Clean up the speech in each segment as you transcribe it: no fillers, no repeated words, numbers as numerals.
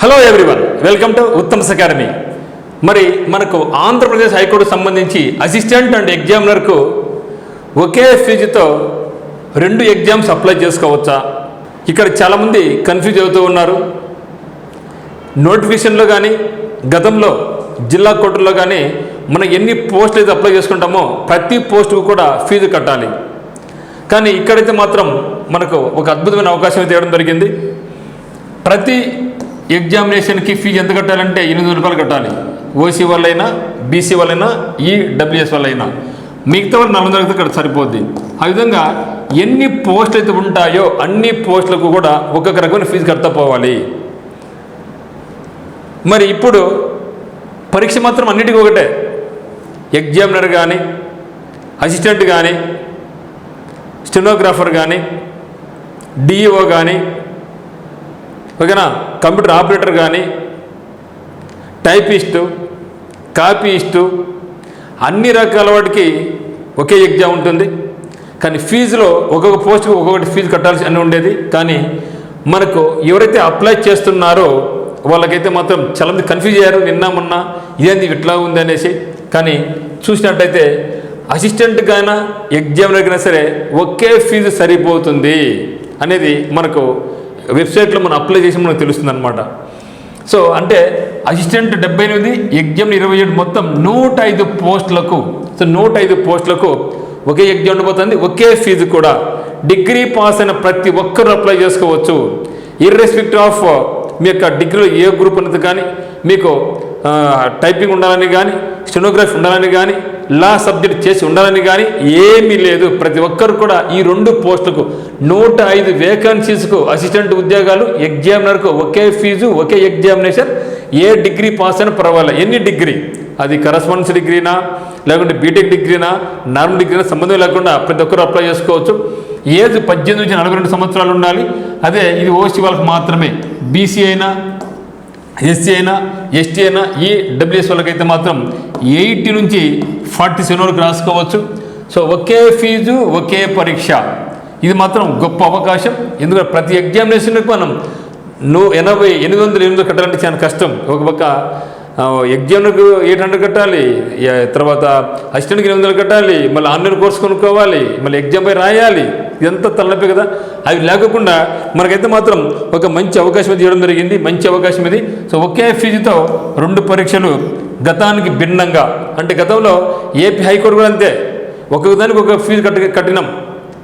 Hello everyone, welcome to ఉత్తమ్స్ academy. మరి మనకు ఆంధ్రప్రదేశ్ హైకోర్టు సంబంధించి అసిస్టెంట్ అండ్ ఎగ్జామినర్కు ఒకే ఫీజుతో 2 ఎగ్జామ్స్ అప్లై చేసుకోవచ్చా? ఇక్కడ చాలామంది కన్ఫ్యూజ్ అవుతూ ఉన్నారు. నోటిఫికేషన్లో కానీ గతంలో జిల్లా కోర్టుల్లో కానీ మనం ఎన్ని పోస్టులు అయితే అప్లై చేసుకుంటామో ప్రతి పోస్టుకు కూడా ఫీజు కట్టాలి. కానీ ఇక్కడైతే మాత్రం మనకు ఒక అద్భుతమైన అవకాశం అయితే ఇవ్వడం జరిగింది. ప్రతి ఎగ్జామినేషన్కి ఫీజు ఎంత కట్టాలంటే 800 రూపాయలు కట్టాలి. ఓసీ వాళ్ళైనా, బీసీ వాళ్ళైనా, ఈడబ్ల్యూఎస్ వాళ్ళైనా. మిగతా వాళ్ళు 400 ఇక్కడ సరిపోద్ది. ఆ విధంగా ఎన్ని పోస్టులు అయితే ఉంటాయో అన్ని పోస్టులకు కూడా ఒక్కొక్క రకమైన ఫీజు కడతా పోవాలి. మరి ఇప్పుడు పరీక్ష మాత్రం అన్నిటికీ ఒకటే. ఎగ్జామినర్ కానీ, అసిస్టెంట్ కానీ, స్టెనోగ్రాఫర్ కానీ, డిఈఓ కానీ, ఓకేనా, కంప్యూటర్ ఆపరేటర్ కానీ, టైపిస్టు, కాపీయిస్టు, అన్ని రకాల వాటికి ఒకే ఎగ్జామ్ ఉంటుంది. కానీ ఫీజులో ఒక్కొక్క పోస్టుకు ఒక్కొక్కటి ఫీజు కట్టాల్సి అని ఉండేది. కానీ మనకు ఎవరైతే అప్లై చేస్తున్నారో వాళ్ళకైతే మాత్రం చాలామంది కన్ఫ్యూజ్ అయ్యారు. నిన్న మొన్న ఇదేంది ఇట్లా ఉంది అనేసి. కానీ చూసినట్టయితే అసిస్టెంట్కైనా ఎగ్జామినర్కైనా సరే ఒకే ఫీజు సరిపోతుంది అనేది మనకు వెబ్సైట్లో మనం అప్లై చేసి మనకు తెలుస్తుంది అనమాట. సో అంటే అసిస్టెంట్ 78, ఎగ్జామ్ 27, మొత్తం 105 పోస్టులకు. సో 105 పోస్టులకు ఒకే ఎగ్జామ్ ఉండిపోతుంది, ఒకే ఫీజు కూడా. డిగ్రీ పాస్ అయిన ప్రతి ఒక్కరూ అప్లై చేసుకోవచ్చు. ఇర్రెస్పెక్టివ్ ఆఫ్ మీ యొక్క డిగ్రీలో ఏ గ్రూప్ ఉన్నది కానీ, మీకు టైపింగ్ ఉండాలని కానీ, స్టెనోగ్రఫీ ఉండాలని కానీ, లా సబ్జెక్ట్ చేసి ఉండాలని కానీ ఏమీ లేదు. ప్రతి ఒక్కరు కూడా ఈ 2 పోస్టులకు 105 వేకెన్సీస్కు అసిస్టెంట్ ఉద్యోగాలు, ఎగ్జామినర్కు ఒకే ఫీజు, ఒకే ఎగ్జామినేషన్. ఏ డిగ్రీ పాస్ అయినా పర్వాలేదు. ఎన్ని డిగ్రీ, అది కరస్పాండెన్స్ డిగ్రీనా, లేకుంటే బీటెక్ డిగ్రీనా, నార్మల్ డిగ్రీనా, సంబంధం లేకుండా ప్రతి ఒక్కరు అప్లై చేసుకోవచ్చు. ఏజ్ 18 నుంచి 42 సంవత్సరాలు ఉండాలి. అదే ఇది ఓసీ వాళ్ళకి మాత్రమే. బీసీ అయినా, ఎస్సీ అయినా, ఎస్టీ అయినా, ఈడబ్ల్యూఎస్ వాళ్ళకైతే మాత్రం 80 నుంచి 47 వరకు రాసుకోవచ్చు. సో ఒకే ఫీజు, ఒకే పరీక్ష. ఇది మాత్రం గొప్ప అవకాశం. ఎందుకంటే ప్రతి ఎగ్జామినేషన్కి మనం 800 కట్టాలంటే చాలా కష్టం. ఒక పక్క ఎగ్జామ్కి 800 కట్టాలి, తర్వాత అసిస్టెంట్కి 800 కట్టాలి, మళ్ళీ ఆన్లైన్ కోర్స్ కొనుక్కోవాలి, మళ్ళీ ఎగ్జామ్పై రాయాలి. ఇదంతా తలనొప్పి కదా. అవి లేకుండా మనకైతే మాత్రం ఒక మంచి అవకాశం ఇది ఇవ్వడం జరిగింది. మంచి అవకాశం ఇది. సో ఒకే ఫీజుతో 2 పరీక్షలు గతానికి భిన్నంగా. అంటే గతంలో ఏపీ హైకోర్టు కూడా అంతే, ఒక్కొక్క దానికి ఒక ఫీజు కట్టినాం.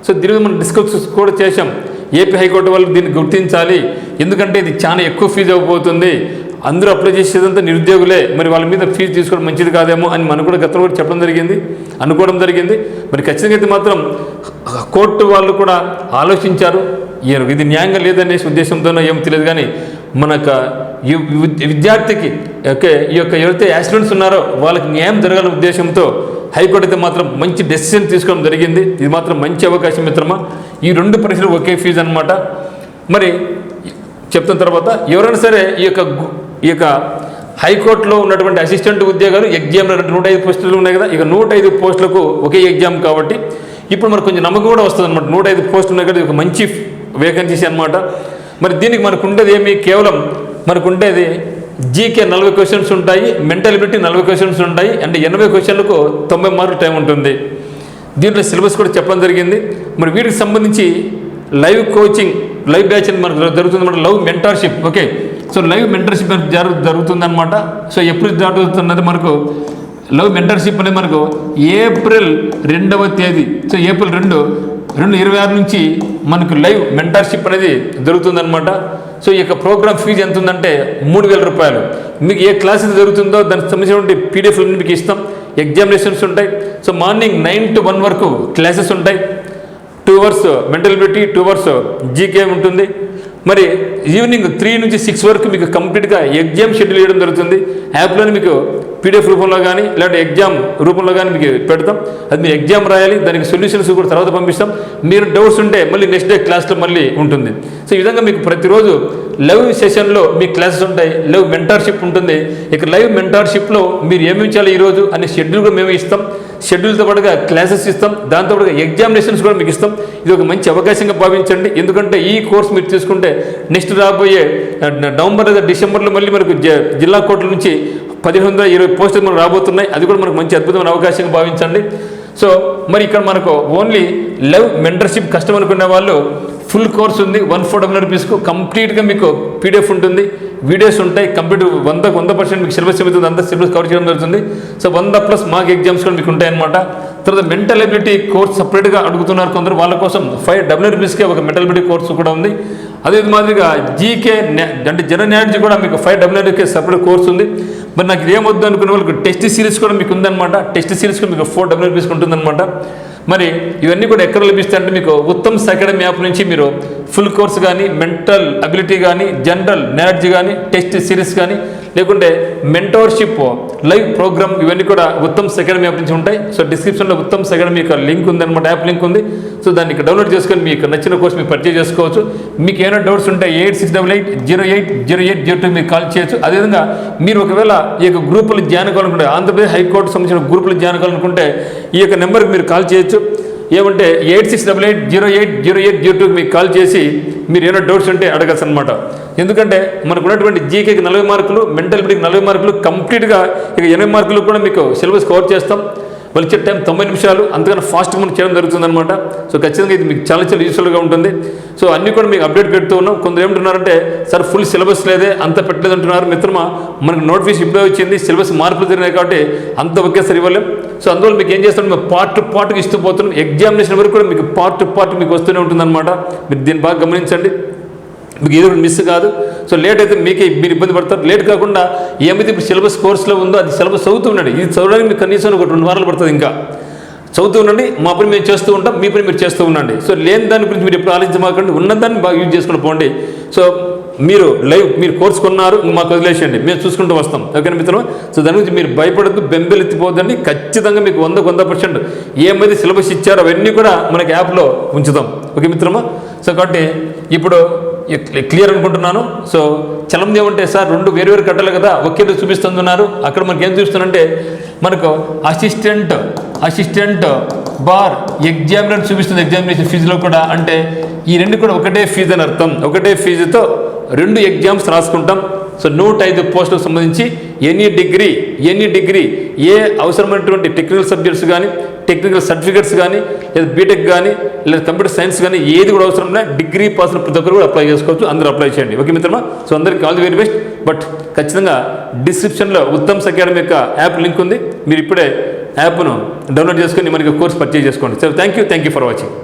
సో దీని మీద మనం డిస్కస్ కూడా చేశాం. ఏపీ హైకోర్టు వాళ్ళు దీన్ని గుర్తించాలి, ఎందుకంటే ఇది చాలా ఎక్కువ ఫీజు అవ్వబోతుంది, అందరూ అప్లై చేసేదంతా నిరుద్యోగులే, మరి వాళ్ళ మీద ఫీజు తీసుకోవడం మంచిది కాదేమో అని మనం కూడా గతంలో కూడా చెప్పడం జరిగింది, అనుకోవడం జరిగింది. మరి ఖచ్చితంగా అయితే మాత్రం కోర్టు వాళ్ళు కూడా ఆలోచించారు. ఇది న్యాయంగా లేదనే ఉద్దేశంతోనో ఏమో తెలియదు. కానీ మనకు విద్యార్థికి ఈ యొక్క ఎవరైతే యాక్సిడెంట్స్ ఉన్నారో వాళ్ళకి న్యాయం జరగాలనే ఉద్దేశంతో హైకోర్టు అయితే మాత్రం మంచి డెసిషన్ తీసుకోవడం జరిగింది. ఇది మాత్రం మంచి అవకాశం మిత్రమా. ఈ 2 పరీక్షలు ఒకే ఫీజు అనమాట. మరి చెప్తున్న తర్వాత ఎవరైనా సరే ఈ యొక్క హైకోర్టులో ఉన్నటువంటి అసిస్టెంట్ ఉద్యోగాలు, ఎగ్జామ్లో 105 పోస్టులు ఉన్నాయి కదా, ఇక 105 పోస్టులకు ఒకే ఎగ్జామ్ కాబట్టి ఇప్పుడు మనకు కొంచెం నమ్మకం కూడా వస్తుంది అనమాట. 105 పోస్టులు ఉన్నాయి కదా, ఒక మంచి వేకెన్సీస్ అనమాట. మరి దీనికి మనకు ఉండేది ఏమి, కేవలం మనకు ఉండేది జీకే 40 క్వశ్చన్స్ ఉంటాయి, మెంటల్ ఎబిలిటీ 40 క్వశ్చన్స్ ఉంటాయి. అంటే 80 క్వశ్చన్లకు 90 మార్కులు టైం ఉంటుంది. దీంట్లో సిలబస్ కూడా చెప్పడం జరిగింది. మరి వీటికి సంబంధించి లైవ్ కోచింగ్, లైవ్ బ్యాచ్ అని మనకు జరుగుతుంది అన్నమాట. Love mentorship. Okay, so live mentorship జరుగుతుందన్నమాట. సో ఎప్పుడు జరుగుతున్నది మనకు లవ్ మెంటర్షిప్ అనేది మనకు ఏప్రిల్ 2వ తేదీ. సో ఏప్రిల్ 2, 2026 నుంచి మనకు లైవ్ మెంటర్షిప్ అనేది జరుగుతుందన్నమాట. సో ఈ యొక్క ప్రోగ్రామ్ ఫీజు ఎంత ఉందంటే 3000 రూపాయలు. మీకు ఏ క్లాస్ అయితే జరుగుతుందో దానికి సంబంధించినటువంటి పీడిఎఫ్లు మీకు ఇస్తాం. ఎగ్జామినేషన్స్ ఉంటాయి. సో మార్నింగ్ 9 to 1 వరకు క్లాసెస్ ఉంటాయి. 2 hours mental ability, 2 hours GK ఉంటుంది. మరి ఈవినింగ్ 3 నుంచి 6 వరకు మీకు కంప్లీట్గా ఎగ్జామ్ షెడ్యూల్ చేయడం జరుగుతుంది. యాప్లోని మీకు పీడిఎఫ్ రూపంలో కానీ లేదంటే ఎగ్జామ్ రూపంలో కానీ మీకు పెడతాం. అది మీరు ఎగ్జామ్ రాయాలి, దానికి సొల్యూషన్స్ కూడా తర్వాత పంపిస్తాం. మీరు డౌట్స్ ఉంటే మళ్ళీ నెక్స్ట్ డే క్లాస్లో మళ్ళీ ఉంటుంది. సో ఈ విధంగా మీకు ప్రతిరోజు లైవ్ సెషన్లో మీ క్లాసెస్ ఉంటాయి. లైవ్ మెంటార్షిప్ ఉంటుంది. ఇక లైవ్ మెంటార్షిప్లో మీరు ఏమేమి చేయాలి ఈరోజు అనే షెడ్యూల్ కూడా మేము ఇస్తాం. షెడ్యూల్తో పాటుగా క్లాసెస్ ఇస్తాం, దాంతోపాటుగా ఎగ్జామినేషన్స్ కూడా మీకు ఇస్తాం. ఇది ఒక మంచి అవకాశంగా భావించండి. ఎందుకంటే ఈ కోర్స్ మీరు తీసుకుంటే నెక్స్ట్ రాబోయే నవంబర్ లేదా డిసెంబర్లో మళ్ళీ మనకు జిల్లా కోర్టుల నుంచి 1520 పోస్టులు మనకు రాబోతున్నాయి. అది కూడా మనకు మంచి అద్భుతమైన అవకాశంగా భావించండి. సో మరి ఇక్కడ మనకు ఓన్లీ లైవ్ మెంటర్షిప్ కష్టం అనుకునే వాళ్ళు ఫుల్ కోర్స్ ఉంది 1400 రూపీస్కు. కంప్లీట్గా మీకు పీడిఎఫ్ ఉంటుంది, వీడియోస్ ఉంటాయి, కంప్లీట్ 100% మీకు సిలబస్ చెబుతుంది, అంతా సిలబస్ కవర్ చేయడం జరుగుతుంది. సో 100+ మార్క్ ఎగ్జామ్స్ కూడా మీకు ఉంటాయన్నమాట. తర్వాత మెంటల్ ఎబిలిటీ కోర్స్ సపరేట్గా అడుగుతున్నారు కొందరు, వాళ్ళ కోసం 500 రూపీస్కే ఒక మెంటల్ ఎబిలిటీ కోర్సు కూడా ఉంది. అదే మాదిరిగా జీకే అంటే జనరల్ నాలెడ్జ్ కూడా మీకు 500 సపరేట్ కోర్స్ ఉంది. మరి నాకు ఇదేమొద్దు అనుకునే వాళ్ళకి టెస్ట్ సిరీస్ కూడా మీకు ఉందన్నమాట. టెస్ట్ సిరీస్ కూడా మీకు 400 రూపీస్కి ఉంటుందన్నమాట. మరి ఇవన్నీ కూడా ఎక్కడ లభిస్తాయంటే మీకు ఉత్తమ్స్ అకాడమీ యాప్ నుంచి మీరు ఫుల్ కోర్స్ కానీ, మెంటల్ అబిలిటీ కానీ, జనరల్ నాలెడ్జ్ కానీ, టెస్ట్ సిరీస్ కానీ, లేకుంటే మెంటోర్షిప్ లైవ్ ప్రోగ్రామ్, ఇవన్నీ కూడా ఉత్తమ్స్ అకాడమీ యాప్ నుంచి ఉంటాయి. సో డిస్క్రిప్షన్లో ఉత్తమ్స్ అకాడమీ యొక్క లింక్ ఉందన్నమాట, యాప్ లింక్ ఉంది. సో దాన్ని ఇక్కడ డౌన్లోడ్ చేసుకొని మీకు నచ్చిన కోర్స్ మీరు పర్చేజ్ చేసుకోవచ్చు. మీకు ఏమైనా డౌట్స్ ఉంటే 8688080802 మీరు కాల్ చేయొచ్చు. అదేవిధంగా మీరు ఒకవేళ ఈ యొక్క గ్రూపులు జాయిన్ కావాలనుకుంటే, ఆంధ్రప్రదేశ్ హైకోర్టు సంబంధించిన గ్రూపులు జాయిన్ కావాలనుకుంటే ఈ యొక్క నెంబర్కి మీరు కాల్ చేయొచ్చు. ఏమంటే 8688080802 మీకు కాల్ చేసి మీరు ఏమైనా డౌట్స్ ఉంటే అడగచ్చు అనమాట. ఎందుకంటే మనకు ఉన్నటువంటి జీకేకి 40 మార్కులు, మెంటల్ ఎబిలిటీకి 40 మార్కులు, కంప్లీట్గా ఇక 80 మార్కులు కూడా మీకు సిలబస్ కవర్ చేస్తాం. వాళ్ళు ఇచ్చే టైం 90 నిమిషాలు, అంతకన్నా ఫాస్ట్గా మనం చేయడం జరుగుతుందన్నమాట. సో ఖచ్చితంగా ఇది మీకు చాలా చాలా యూస్ఫుల్గా ఉంటుంది. సో అన్నీ కూడా మీకు అప్డేట్ పెడుతూ ఉన్నాం. కొందరు ఏమంటున్నారంటే సార్ ఫుల్ సిలబస్ లేదే, అంత పెట్టలేదు అంటున్నారు. మిత్రమా, మనకు నోటిఫికేషన్ ఇప్పుడే వచ్చింది, సిలబస్ మార్పులు జరిగినాయి కాబట్టి అంత ఒకేసారి ఇవ్వలేం. సో అందువల్ల మీకు ఏం చేస్తాం, మేము పార్ట్కి ఇస్తూ పోతున్నాం. ఎగ్జామినేషన్ వరకు కూడా మీకు పార్ట్ మీకు వస్తూనే ఉంటుందన్నమాట. మీరు దీన్ని బాగా గమనించండి, మీకు ఏదో మిస్ కాదు. సో లేట్ అయితే మీకే మీరు ఇబ్బంది పడతారు. లేట్ కాకుండా ఏమైతే ఇప్పుడు సిలబస్ కోర్సులో ఉందో అది సిలబస్ చదువుతూ ఉండండి. ఇది చదవడానికి మీకు కనీసం ఒక 2 వారాలు పడుతుంది. ఇంకా చదువుతూ ఉండండి, మా పని మేము చేస్తూ ఉంటాం, మీ పని మీరు చేస్తూ ఉండండి. సో లేని దాని గురించి మీరు ఎప్పుడు ఆలోచించమాకండి, ఉన్నదాన్ని బాగా యూజ్ చేసుకుని పోండి. సో మీరు కోర్సు కొన్నారు, మాకు వదిలేసేయండి, మేము చూసుకుంటూ వస్తాం. ఓకేనా మిత్రం? సో దాని గురించి మీరు భయపడద్దు, బెంబెలెత్తిపోద్దండి. ఖచ్చితంగా మీకు 100% ఏమైతే సిలబస్ ఇచ్చారో అవన్నీ కూడా మనకి యాప్లో ఉంచుతాం. ఓకే మిత్రమా? సో కాబట్టి ఇప్పుడు క్లియర్ అనుకుంటున్నాను. సో చలం ఏమంటే సార్ 2 వేరు కట్టాలి కదా, ఒకే చూపిస్తున్నారు. అక్కడ మనకి ఏం చూపిస్తానంటే మనకు అసిస్టెంట్ బార్ ఎగ్జామినర్ చూపిస్తుంది ఎగ్జామినేషన్ ఫీజులో కూడా. అంటే ఈ 2 కూడా ఒకటే ఫీజు అని అర్థం. ఒకటే ఫీజుతో 2 ఎగ్జామ్స్ రాసుకుంటాం. సో 105 పోస్టులకు సంబంధించి ఎనీ డిగ్రీ ఏ అవసరమైనటువంటి టెక్నికల్ సబ్జెక్ట్స్ కానీ, టెక్నికల్ సర్టిఫికెట్స్ కానీ, లేదా బీటెక్ కానీ, లేదా కంప్యూటర్ సైన్స్ కానీ ఏది కూడా అవసరం లేదు. డిగ్రీ పాస్ ప్రతి ఒక్కరు కూడా అప్లై చేసుకోవచ్చు. అందరూ అప్లై చేయండి. ఓకే మిత్రమా? సో అందరికీ all the very best. But ఖచ్చితంగా డిస్క్రిప్షన్లో ఉత్తమ్స్ అకాడమీ యొక్క యాప్ లింక్ ఉంది. మీరు ఇప్పుడే యాప్ను డౌన్లోడ్ చేసుకొని మనకి కోర్స్ పర్చేజ్ చేసుకోండి. So thank you for watching.